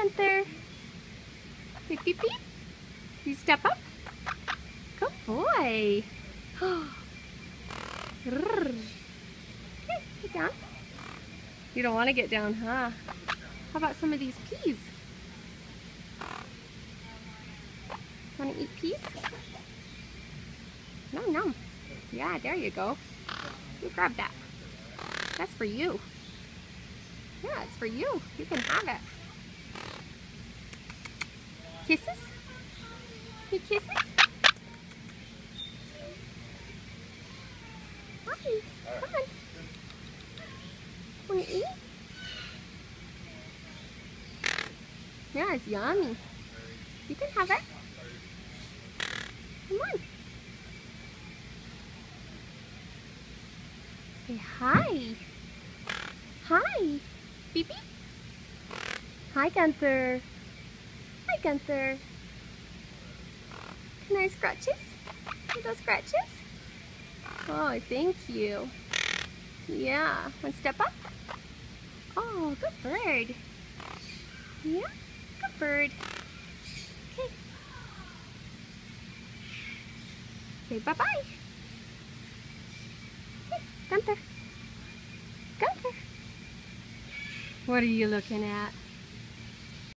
Gunther. Say beep beep. You step up. Good boy. Okay, get down. You don't want to get down, huh? How about some of these peas? Want to eat peas? Nom nom. Yeah, there you go. You grab that. That's for you. Yeah, it's for you. You can have it. Kisses? Hey, kisses? Hi, come on. Want to eat? Yeah, it's yummy. You can have it. Come on. Say hi. Hi. Beep beep. Hi, Gunther. Hi, Gunther. Can I scratches? Little scratches? Oh, thank you. Yeah. Want to step up? Oh, good bird. Yeah, good bird. Okay. Say bye-bye. Hey, Gunther. Gunther. What are you looking at?